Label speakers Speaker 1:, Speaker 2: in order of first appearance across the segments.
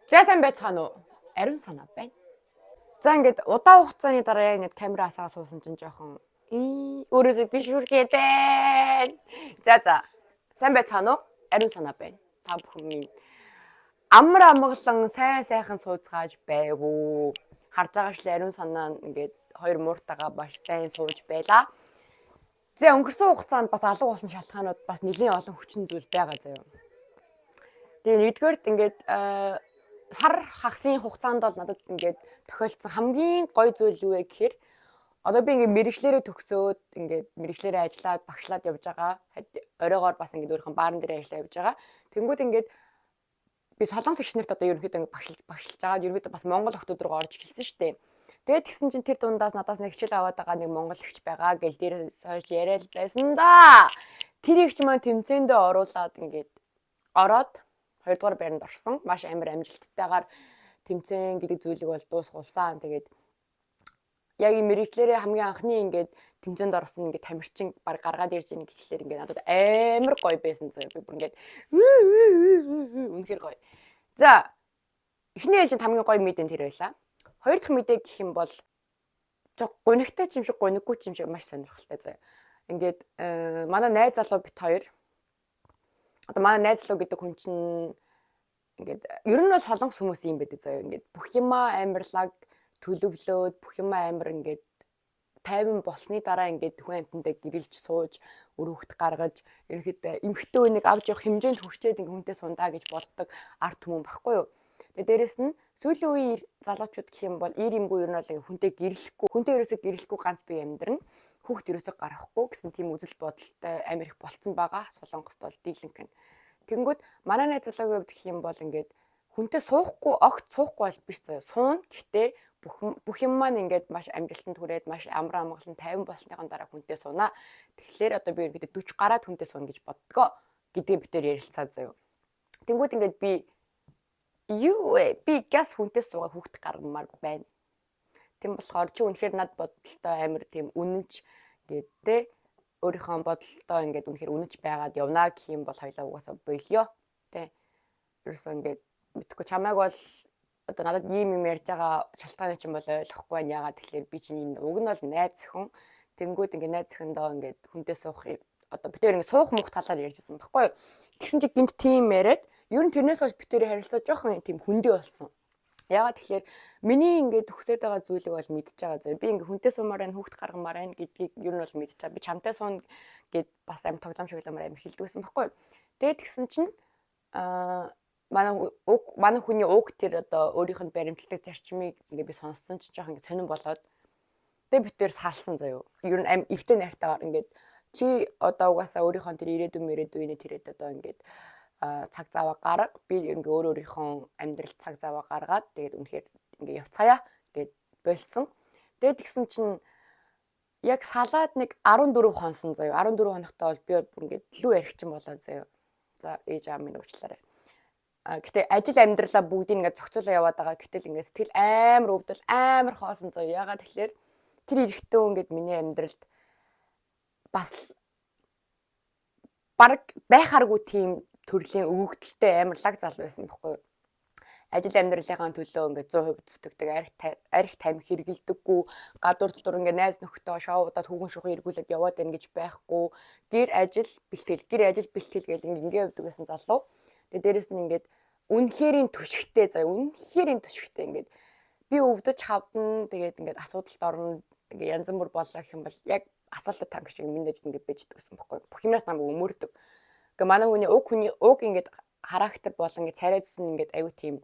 Speaker 1: За сайн байцгаана уу? Ариун санаа байна. За ингээд удаа хугацааны дараа ингээд камера асаа суусан чинь жоохон өөрөөсөө биш үргээд байна. За сайн байцгаана уу? Ариун санаа байна. Та бүхэн минь амар амгалан сайхан сууцгааж байв уу? Харж байгаа шлээ ариун санаа ингээд хоёр мууртайгаа маш сайн сууж байла. За өнгөрсөн хугацаанд бас алга болсон шалтгаанууд бас нэлийн олон хүчин зүйл байгаа заяа. Тэгээ нэгдүгээрт ингээд сар хагасын хугацаанд бол надад ингээд тохиолдсон хамгийн гоё зүйл юу вэ гэхээр одоо би ингээд мэрэгчлэрээ төгсөөд ингээд мэрэгчлэрээ ажиллаад багшлаад явж байгаа. Оройгоор бас ингээд өөрийнхөө баарын дээр ажиллаа явж байгаа. Тэнгүүд ингээд би солонгос эгч нарт одоо ерөнхийдөө ингээд багшилж байгаа. Ерөнхийдөө бас монгол охтууд руу орж эхэлсэн шүү дээ. Тэгээд тэгсэн чинь тэр дундаас надаас нэг хичээл аваад байгаа нэг монгол эгч байгаа гэл дээрээ сойж яриад байсан да. Тэр эгч маань тэмцээндээ оруулаад ингээд ороод 2 дугаар байранд орсон. Маш амар амжилттайгаар тэмцээн гэдэг зүйлийг бол дуусгуулсан. Тэгээд яг юм мэрэгчлэрээ хамгийн анхны ингээд тэмцээнд орсон ингээд тамирчин баг гаргаад ирж байгаа гэхлээр ингээд надад амар гоё байсан заяа. Би бүр ингээд үнэхээр гоё. За эхний ээлжинд хамгийн гоё мэдэн тэр байлаа. Хоёр дахь мэдээ гэх юм бол гунигтай ч юм шиг гуниггүй ч юм шиг маш сонирхолтой заяа. Ингээд манай найз залуу бит хоёр одоо манай найз залуу гэдэг хүн чинь ингээд ер нь бол солонгос хүмүүс юм байдаг заяа. Ингээд бүх юмаа амарлаг төлөвлөөд бүх юмаа амар ингээд тайван болсны дараа ингээд хүн амтандаа гэрэлж сууж өрөвхт гаргаж ерөнхийдөө эмхтэн үнийг авч явах хэмжээнд хүрчээд ингээд хүнтэй сундаа гэж боддог арт түмэн баггүй юу. Тэгээ дээрэс нь сүүлийн үеийн залуучууд гэх юм бол имгүй ер нь бол хүнтэй гэрлэхгүй хүнтэй ерөөсөө гэрлэхгүй ганц бие амьдрна. Хүүхд ерөөсөө гарахгүй гэсэн тийм үзэл бодолтой амар их болцсон байгаа. Солонгост бол дийлэнх нь. Тэнгүүд манай найз залуугийн хувьд гэх юм бол ингээд хүнтэй суухгүй огт суухгүй бол биш заяа. Суун гэхдээ бүх юм маань ингээд маш амжилтанд хүрээд маш амар амгалан 50 болсныхон дараа хүнтэй суунаа. Тэгэхээр одоо би ерөөдөө 40 гараад хүнтэй суuna гэж боддгоо гэдгийг бид тээр ярилцаа заяа. Тэнгүүд ингээд би газ хүнтэй суугаа хүүхд гаргамаар байна. Тэм болохоор чи үнэхээр над бодолтой амар тийм үнэнч гэдэг өөрийнхөө бодолтой ингээд үнэхээр үнэнч байгаад явна гэх юм бол хоёлаа угаасаа болио. Тэ. Ерөөсөө ингээд мэдхгүй чамайг бол одоо надад ийм юм ярьж байгаа шалтгааны чинь бол ойлгохгүй байна. Яагаад тэгэхээр би чинь уг нь бол найз зөвхөн тэнгүүд ингээд найз зөвхөндөө ингээд хүнтэй суух одоо бид хоёр ингээд суух мөх талаар ярьжсэн баггүй юу. Тэгсэн чи гинт тийм яриад ер нь тэрнээс хойш бид хоёр харилцаа жоохон тийм хүндээ болсон. Яагаад тэгэхээр миний ингээд төгсөөд байгаа зүйлийг бол мэдчихэж байгаа зөө. Би ингээд хүнтэй суумаар байна, хүүхд гаргамаар байна гэдгийг ер нь бол мэдчихэж байгаа. Би чамтай суун гэд бас аим тоглоом шоглоомоор аим хэлдэгсэн баггүй. Тэгээд тэгсэн чинь манай хүний уг тэр одоо өөрийнх нь баримтлагдаг зарчмыг ингээд би сонссон чинь жоохон ингээд сонирн болоод тэгээд бид тээр салсан заяо. Ер нь аим эвтэй найртайгаар ингээд чи одоо угаасаа өөрийнхөө тэр ирээдүйн тэрэд одоо ингээд цаг заваа гарга би ингээ өөрийнхөө амьдралд цаг заваа гаргаад тэгээд үнэхээр ингээ явцгаая гэд болсон. Тэгээд тэгсэн чинь яг салаад нэг 14 хонсон заяа. 14 хоногтой бол би бүр ингээ лүү яригчин болоо заяа. За ээж аав минь уучлаарай. Гэтэ ажил амьдралаа бүгдийг ингээ зохицуулаа яваад байгаа. Гэтэл ингээ сэтгэл амар өвдөл амар хоосон заяа. Ягаад тэгэхээр тэр эрэгтэй хүн ингээ миний амьдралд бас баг байхааргүй тийм төрлийн өгөгдөлтэй амар лаг зал байсан байхгүй юу. Ажил амьдралынхаа төлөө ингээд 100% зүтгэдэг, арх тамхи хэрэгэлдэггүй, гадуур дотор ингээд найз нөхдөд шоудаад хүүхэн шухан эргүүлээд яваад байна гэж байхгүй. Гэр ажил бэлтгэл гэл ингээд явдаг байсан залуу. Тэгээ дээрэс нь ингээд үнэхэрийн түшигтэй ингээд би өвдөж хавдна. Тэгээд ингээд асуудалд орно. Ингээд янз бүр болоо гэх юм бол яг асаалтад танк шиг минь дэжд ингээд бэждэг гэсэн байхгүй юу. Бүх юмнаас намайг өмөрдөг. Ингээ манай уг ингээд характер болон ингээд царай зүсэн ингээд аюу тийм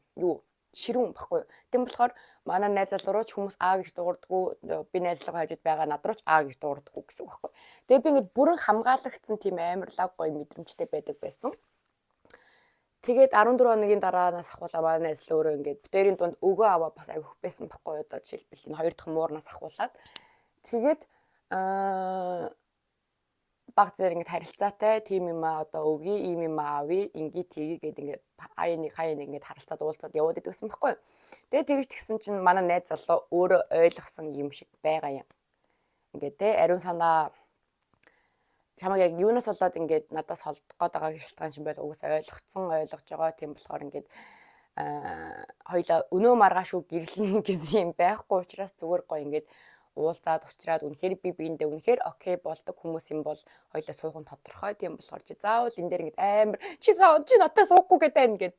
Speaker 1: ширүүн баггүй. Тэм болохоор манай найз залуу руу ч хүмүүс аа гэж дуурдаггүй. Би найзлага хажууд байгаа над руу ч аа гэж дуурдаггүй гэсэн үг баггүй. Тэгээ би ингээд бүрэн хамгаалагдсан тийм амарлаг гоё мэдрэмжтэй байдаг байсан. Тэгээд 14 хоногийн дараанаас ахуулаа манай найз л өөрөө ингээд битэрийн дунд өгөө аваа бас аюух байсан баггүй. Одоо жишээлбэл энэ хоёр дахь муурнаас ахуулаад тэгээд баг зэрэг ингээд харилцаатай тийм юм аа одоо өгье, ийм юм аавь, ингээ тгий гэдэг ингээд хаяа нэг ингээд харилцаад уулзаад яваад идэгсэн баггүй. Тэгээд тэгж тэгсэн чинь манай найз залуу өөрөө ойлгосон юм шиг байгаа юм. Ингээд те ариун санаа чамайг яг юунаас болоод ингээд надаас холдох гээд байгаа шалтгаан чинь байл угсаа ойлгож байгаа. Тийм болохоор ингээд хоёлаа өнөө маргааш уу гэрлэн гэсэн юм байхгүй учраас зүгээр гоё ингээд уулзаад уулзраад үнэхээр би биэндээ үнэхээр окей болдог хүмүүс юм бол хоёлаа суух нь тодорхой. Тийм болохоор чи заавал энэ дээр ингээд амар чи надад суухгүй гэдэг ингээд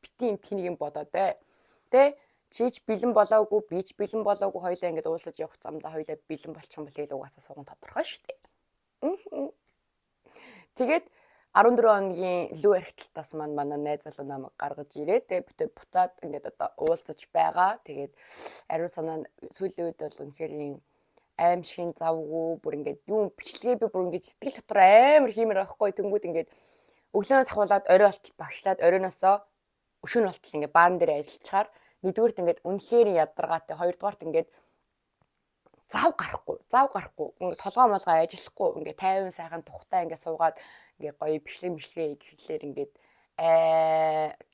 Speaker 1: битийн тэнийг юм бодоод тэ чиж бэлэн болоогүй бич бэлэн болоогүй хоёлаа ингээд уулзаж явах замдаа хоёлаа бэлэн болчих юм бол тэгэл угаасаа суух нь тодорхой шүү дээ. Тэгээд 14 хоногийн лүү архиталтаас манай найз залуу намайг гаргаж ирээд тэгээд буцаад ингээд одоо уулзаж байгаа. Тэгээд ариун санаа сүүлийн үед бол үнэхээр аим шин завгүй бүр ингээд юм бичлэгээ би бүр ингээд сэтгэл дотор амар хиймэр байхгүй. Тэнгүүд ингээд өглөөнөөс хавуулаад орой болтол багшлаад оройноосоо өшөөн болтол ингээд баан дээр ажиллачаар нэгдүгээрт ингээд үнэхээр ядаргаатай хоёрдугаарт ингээд зав гарахгүй ингээд толгой молгоо ажиллахгүй ингээд 50 сайхан тухтай ингээд суугаад ингээд гоё бичлэг гэхлээр ингээд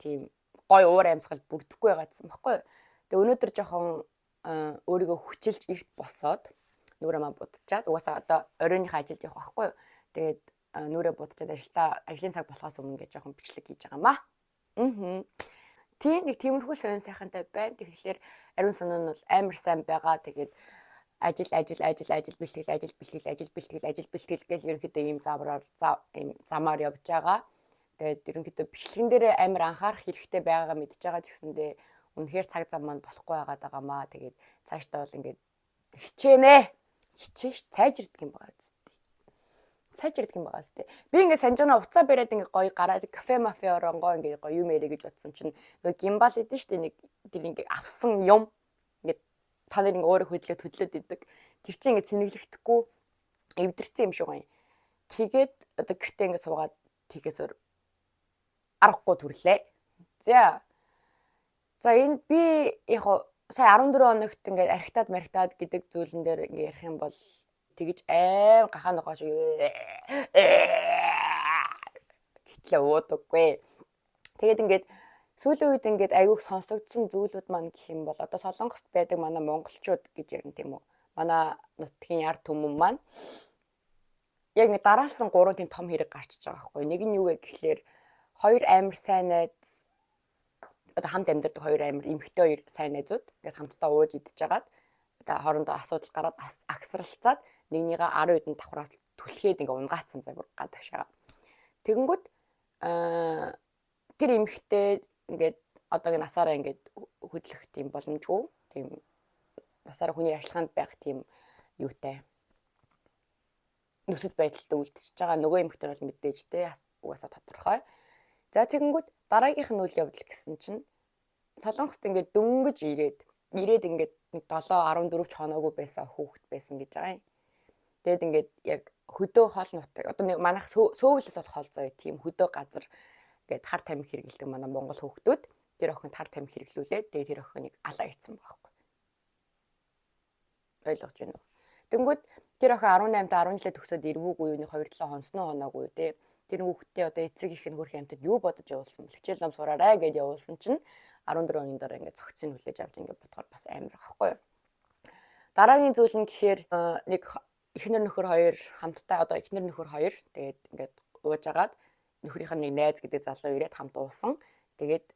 Speaker 1: тийм гоё уур амьсгал бүрдэхгүй байгаадсан баггүй. Тэгээ өнөөдөр жоохон өөрийгөө хүчилж эрт босоод нүрээ маа будчихад угаасаа одоо оройныхаа ажилд явах байхгүй. Тэгээд нүрээ будчихад ажлын цаг болохоос өмнө ингээд жоохон бичлэг хийж байгаа маа. Тийм нэг тиймэрхүү сонин сайхантай байна. Тэгэхээр ариун санаа нь бол амар сайн байгаа. Тэгээд ажил бэлтгэл гэл ерөнхийдөө ийм замаар явж байгаа. Тэгээд ерөнхийдөө бичлэгэн дээр амар анхаарах хэрэгтэй байгаагаа мэдж байгаа ч гэсэндээ үнэхээр цаг зам маань болохгүй байгаа маа. Тэгээд цаашдаа бол ингээд хичээш цайжирдаг юм байгаа зү. Би ингээд санжана уцаа бариад ингээд гоё гараад кафе мафе оронгоо ингээд гоё юм ярэ гэж бодсон чинь нөгөө гимбал идэв штэ нэг тэр ингээд авсан юм ингээд та нар ингээ өөрөө хөдлөөд идэг. Тэр чинь ингээ цэнэглэхдэггүй эвдэрсэн юм шиг гоё. Тэгээд одоо гэртээ ингээ суугаад тийхээсээр аргагүй төрлөө. За энэ би яг сая 14 хоногт ингээ архитаад гэдэг зүйлэн дээр ингээ ярих юм бол тэгэж аим гахаа ногоо шиг гэтлээ уудаггүй. Тэгээд ингээд сүүлийн үед ингээд айгүйх сонсогдсон зүйлүүд маань гэх юм бол одоо Солонгост байдаг манай монголчууд гэж ярина тийм үү. Манай нутгийн ард түмэн маань яг нэг дараалсан 3 тийм том хэрэг гарчиж байгаа байхгүй. Нэг нь юу вэ гэхлээр хоёр амар сайн найз одоо хамт амьдардаг хоёр амар эмэгтэй хоёр сайн найзууд ингээд хамтдаа ууж идэж жагаад одоо хоорондоо асуудал гараад агсралцаад нэгнийгээ 10 хэдэн давхраад түлхээд ингээд унгаацсан зав гадаг шагаа. Тэгэнгүүт тэр эмэгтэй ингээд одоогийн насаараа ингээд хөдлөх тийм боломжгүй тийм насаараа хүний арчилгаанд байх тийм юутай нөхцөл байдалтай үлдчихэж байгаа. Нөгөө эмэгтэй бол мэдээж те угаасаа тодорхой. За тэгэнгүүт дараагийнх нь үйл явдал гэсэн чинь Солонгост ингээд дөнгөж ирээд ингээд 7-14 ч хоноогүй байсан хүүхэд байсан гэж байгаа юм. Тэгэд ингээд яг хөдөө хол нутаг одоо нэг манайх сөөвлөс бол хол заяа тийм хөдөө газар гээд хар тамхи хэрэглэдэг манай монгол хүүхдүүд тэр охинд хар тамхи хэрэглүүлээд тэгээд тэр охиныг алаа хийцэн байгаа байхгүй. Ойлгож байна уу? Тэнгүүд тэр охин 18-д 10 жилээ төгсөөд эрвүүгүй юуны 2-7 хонсноо хоноогүй те. Тэр хүүхдээ одоо эцэг их нь хөрх амтад юу бодож явуулсан бэ? Хичээл ном сураарай гэж явуулсан чинь 14 хоногийн дараа ингээд цогцыг хүлээж авч ингээд бодохоор бас амар байхгүй юу? Дараагийн зүйл нь гэхээр нэг эхнэр нөхөр хоёр хамтдаа одоо эхнэр нөхөр хоёр тэгээд ингээд уужгаад нөхрийнх нь нэг найз гэдэг залуу ирээд хамт уусан. Тэгээд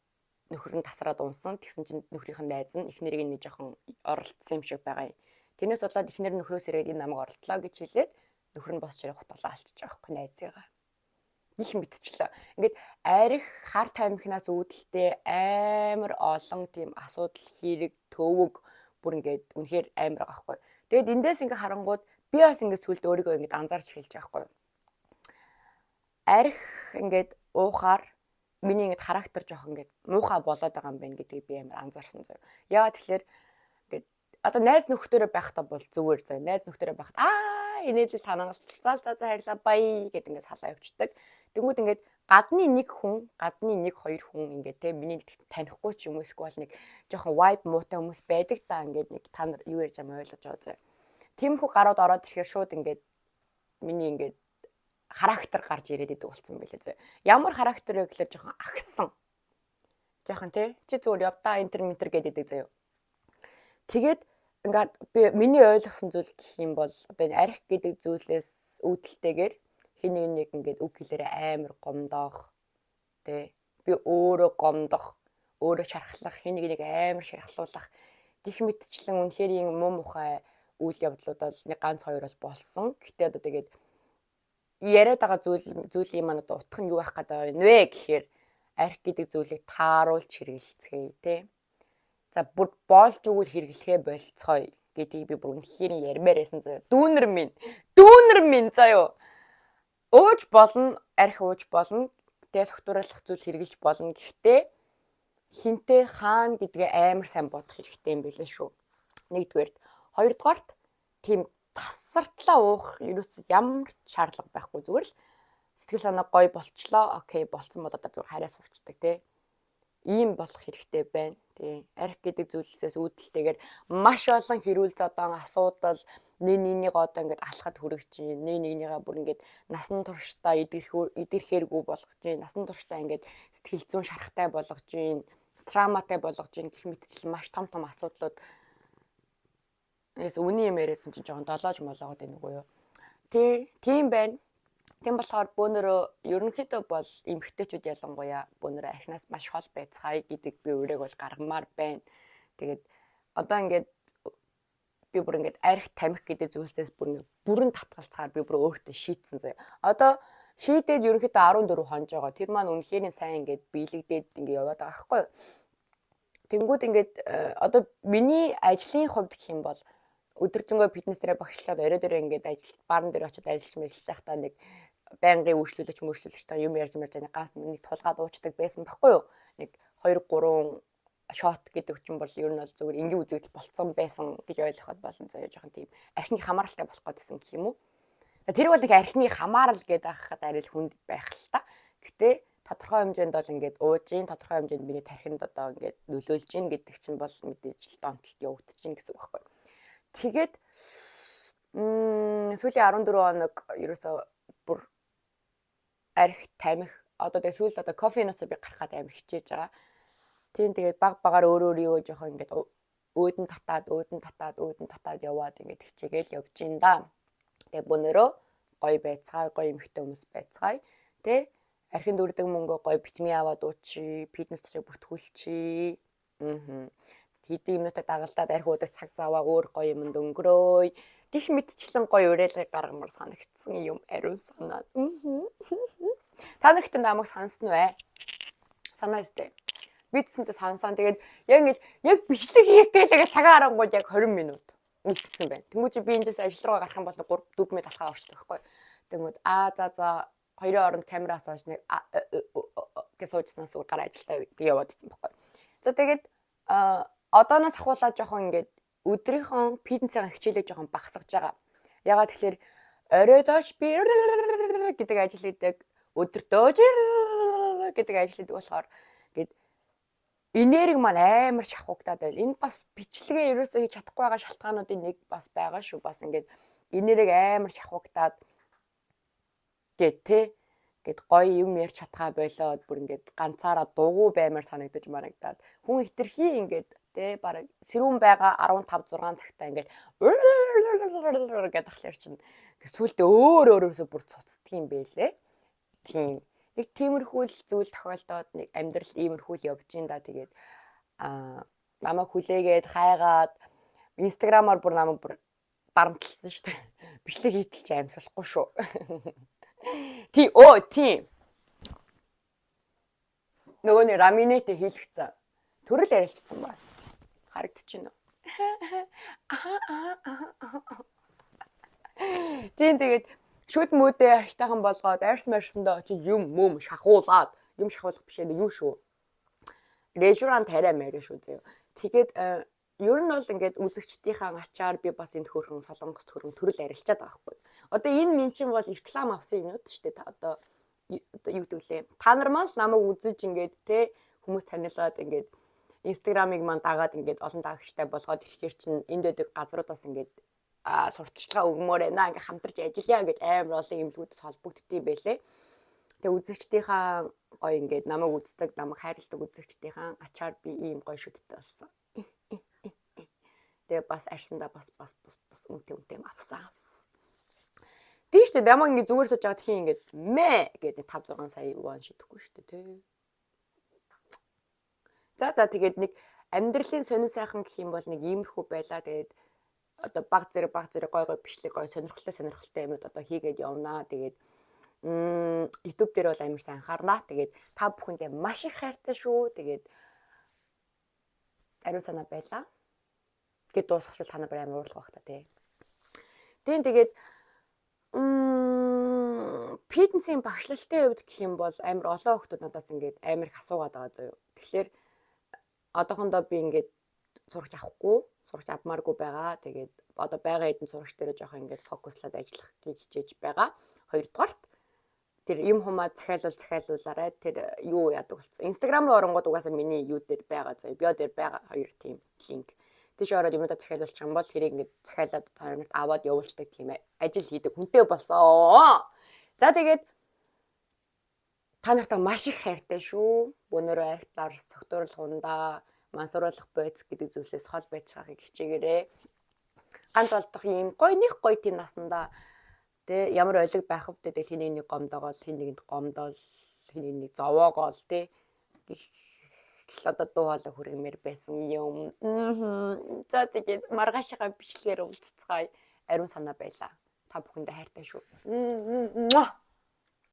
Speaker 1: нөхөр нь тасраад унсан. Тэгсэн чинь нөхрийнх нь найз нь эхнэрийг нэг жоохон оролцсон юм шиг байгаа юм. Тэрнээс болоод эхнэр нь нөхрөөс ирээд энэ намайг оролдлоо гэж хэлээд нөхөр нь босч ирэх хутгалаа алчиж байгаа байхгүй найзыгаа. Их мэдчихлээ. Ингээд арих хар тамхинаас үүдэлтэй амар олон тийм асуудал хэрэг төвөг бүр ингээд үнэхээр амар байгаа байхгүй. Тэгээд эндээс ингээд харангууд би бас ингээд сүлд өөрийгөө ингээд анзаарч эхэлж байгаа байхгүй. Арих ингээд уухаар миний ингээд характер жоох ингээд муухай болоод байгаа юм байна гэдгийг би амар анзаарсан заяа. Яагаад тэгэхээр ингээд одоо найз нөхдөөрөө байхдаа бол зүгээр заяа. Найз нөхдөөрөө байхад инээлэл танаас за хайрлаа бай гэд ингээд салаа явчихдаг. Тэнгүүд ингээд гадны нэг хоёр хүн ингээд те миний танихгүй ч юм уу эсвэл нэг жоохон vibe муутай хүмүүс байдаг та ингээд нэг та нар юу ярьж байгаа ойлгож байгаа заяа. Тиймэрхүү гарууд ороод ирэхээр шууд ингээд миний ингээд характер гарч ирээд идэг болсон байлээ зөө. Ямар характер вэ гэхээр жоохон агсан. Жоохон тий чи зүгээр явдаа интер гэдэг зөө. Тэгээд ингээд би миний ойлгосон зүйл гэх юм бол одоо энэ арх гэдэг зүйлээс үүдэлтэйгээр хин нэг ингээд үг хэлээрээ амар гомдоох тий би өөрөө гомдох өөрөө шархлах, хэнийг нэг амар шархлуулах гих мэтчлэн үнэхээр юм муу мухай үйл явдлууд бол нэг ганц хоёр бол болсон. Гэтэ одоо тэгээд яриад байгаа зүйлийн маань одоо утга нь юу байх гэдэг вэ гэхээр арх гэдэг зүйлийг тааруулж хэрэгэлцгээе тий. За бүр боолж өгвөл хэрэглэхээ болцгоё гэдгийг би бүр үнэхээр ярмаар байсан заяа. Дүүнер минь заяа. Ууж болно, арх ууж болно. Тэ согтууруулах зүйл хэрэглэж болно. Гэхдээ хинтээ хаана гэдгээ амар сайн бодох хэрэгтэй юм билээ шүү. Нэгдүгээрт, хоёрдугаарт тийм тасартлаа уух ерөөс ямар шаардлага байхгүй зүгээр л сэтгэл санаа гоё болчлоо. Окей, болцсон бодоод зүгээр хараа сурчдаг тий. Ийм болох хэрэгтэй байна. Тий. Арх гэдэг зүйлсээс үүдэлтэйгээр маш олон хэрүүл зодон асуудал нэг одоо ингээд алхад хүрэж чинь, нэгнийгээ бүр ингээд насан туршдаа идэрхээргүй болгож чинь, насан туршдаа ингээд сэтгэл зүйн шарахтай болгож чинь, травматай болгож чинь гэх мэтчлэн маш том асуудлууд.Ээс үний юм яриадсан чинь жоохон долоож молоогод байна уу юу? Тийм байна. Тийм болохоор бөөнөрөө ерөнхийдөө бол эмэгтэйчүүд ялангуяа бөөнөрөө архинаас маш хол байцгаая гэдэг би өөрийг бол гаргамаар байна. Тэгээд одоо ингээд би бүр ингээд арх тамхи гэдэг зүйлсээс бүрэн татгалцахаар би бүр өөртөө шийдсэн заяа. Одоо шийдээд ерөнхийдөө 14 хонж байгаа. Тэр маань үнэхээр сайн ингээд биелэгдээд ингээд яваад байгаа байхгүй юу? Тэнгүүд ингээд одоо миний ажлын хувьд гэх юм бол өдөржингөө фитнес дээр багшлаад орой дээр ингээд баарн дээр очиод ажиллаж байхдаа нэг байнгын үйлчлүүлэгч та юм ярьж байгаа ганц нэг тулгаад уучдаг байсан байхгүй юу? Нэг 2 3 шот гэдэг чинь бол ер нь бол зөвхөн энгийн үзэгдэл болцсон байсан гэж ойлгоход болно заяа жоохон тийм архины хамааралтай болох гэдсэн гэх юм уу? Тэр бол нэг архины хамаарал гэдэг ахад арай л хүнд байх л та. Гэтэ тодорхой хэмжээнд бол ингээд уужийн тодорхой хэмжээнд миний тархинд одоо ингээд нөлөөлж гин гэдэг чинь бол мэдээж л донтолт явагдаж гин гэсэн үг байхгүй юу? Тэгээд сүүлийн 14 хоног ерөөсөө бүр арх тамхи одоо тэгээ сүүл одоо кофеносоо би гарахад амар хичээж байгаа. Тийм тэгээд баг багаар өөрийгөө жоохон ингээд өөдөн татаад яваад ингээд хичээгээл явж гин да. Тэгээ бөөнөрөө гоё байцгаая, гоё эмхтэй хүмүүс байцгаая. Тэ архинд үрдэг мөнгө гоё витамин аваад уучи, фитнес төсөө бүртгүүлчихье. Хэдийн минутыг дагалдаад арх уудаг цаг заваа өөр гоё юмд өнгөрөөй. Гэх мэтчлэн гоё уриалгыг гаргамаар санагдсан юм ариун санаа. Та нарт намайг сансан вэ? Санаа өстэй. Бидсэнтэй сансан. Тэгээд яг бичлэг хийх гэлээ цагаан харангууд яг 20 минут үлдсэн байна. Тэнгүү чи би эндээс ажил руу гарах юм бол 3-4 минут алхаа орчдөг байхгүй. Тэнгүүд за хоёрын оронд камераас хойш нэг гэж суужснаас гараа ажилдаа яваад ирсэн байхгүй. За тэгээд одооноос ахуулаад жоохон ингээд өдрийнхөө фитнесийн хичээлээ жоохон багасгаж байгаа. Ягаад тэгэхээр оройдооч би гэдэг ажил хийдэг, өдөртөө гэдэг ажил хийдэг болохоор ингээд энерги маань амар шахагдаад байл. Энэ бас бичлэгээ ерөөсөө хийж чадахгүй байгаа шалтгаануудын нэг бас байгаа шүү. Бас ингээд энерги амар шахагдаад гэд гоё юм ярьж чадхаа болоод бүр ингээд ганцаараа дугуй баймаар санагдаж марагдаад хүн хитрхи ингээд бараг сэрүүн байгаа 15 6 цагтаа ингээд гэдэг тахлаар чинь сүултээ өөрөөсөө бүр цуцдаг юм байлээ. Тийм. Нэг тиймэрхүү зүйл тохиолдоод нэг амьдрал иймэрхүү явж ин да. Тэгээд намайг хүлээгээд хайгаад инстаграмаар бүр намайг бүр дарамтлсан шүү дээ. Бичлэг хийтэл чи амьсгалахгүй шүү. Тийм. Нөгөө нэг раминетэ хийлгэцэн. Төрөл арилжсан баа шүү дээ. Харагдчихэв. Тэгээд шүд мөдөө архитахан болгоод арьс марсандаа очиж юм шахуулаад юм шахуулах биш ээ юу шүү. Режурант хараа мэрэ шүү зөө. Тэгээд ер нь бол ингээд үзэгчдийнхаа ачаар би бас энд хөрхөн солонгост хөрхөн төрөл арилжаад байгаа байхгүй. Одоо энэ минь чинь бол реклам авсан юмнууд шүү дээ. Одоо юу гэвэл та нар маань намайг үзэж ингээд те хүмүүс танилцаад ингээд инстаграмыг маань дагаад ингээд олон дагагчтай болгоод ирэхээр чинь энд дэдэг газруудаас ингээд сурталчилгаа өгмөр байна. Ингээд хамтарч ажиллая гэж амар олон эмнэлгүүдээс холбогддгийм байлээ. Тэгээ үзэгчдийнхаа гоё ингээд намайг үздэг, намайг хайрладаг үзэгчдийнхаа ачаар би ийм гоё шүттэй болсон. Тэгээ бас арьсандаа бас үнтэй авсан. Тийм шүү дээ. Намайг ингээд зүгээр сууж байгаа тхий ингээд мэ гэдэг 5 6 сая вон шидэхгүй шүү дээ тий. За тэгээд нэг амьдралын сонин сайхан гэх юм бол нэг иймэрхүү байлаа. Тэгээд одоо баг зэрэг гой бичлэг гой сонирхолтой юмуд одоо хийгээд явнаа. Тэгээд YouTube дээр бол амар сайн анхаарнаа. Тэгээд та бүхэндээ маш их хайртай шүү. Тэгээд ариун санаа байлаа. Тэгээд дуусчихвол та нар амар уурлах байх та тий. Тэгээд фитнесийн багшлалтын хувьд гэх юм бол амар олон хүмүүс надаас ингээд амар их асуугаад байгаа зөө. Тэгэхээр одоохондоо би ингээд сурч авмааргүй байгаа. Тэгээд одоо байгаа хэдэн сурагч дээр жоох ингээд фокуслаад ажиллах хичээж байгаа. Хоёрдугаарт тэр юм хумаа захиалуулаарай. Тэр юу яадаг болсон. Instagram руу оронгууд угаасаа миний юу дээр байгаа зөө. Био дээр байгаа хоёр тийм линк. Тийш ороод юмудаа захиалуулчих юм бол тэрийг ингээд захиалаад тоонд аваад явуулдаг тийм ажил хийдэг хүнтэй болсоо. За тэгээд та нартай маш их хайртай шүү. Өнөөдөр архитаар цогтуурлах ундаа мансууруулах бойц гэдэг зүйлсээс хол байж байгааг хичээгээрэй. Ганц болдох юм нэг гоё тийм наснда тэ ямар олиг байх вэ гэдэг хин нэг гомдоогоол хин нэгэнд гомдоол хин нэг зовоогоол тэ одоо дуу хоолой хүргэмээр байсан юм. За тэгээд маргаашгаа бичлэгээр уулзцгаая. Ариун санаа байлаа. Та бүхэндээ хайртай шүү.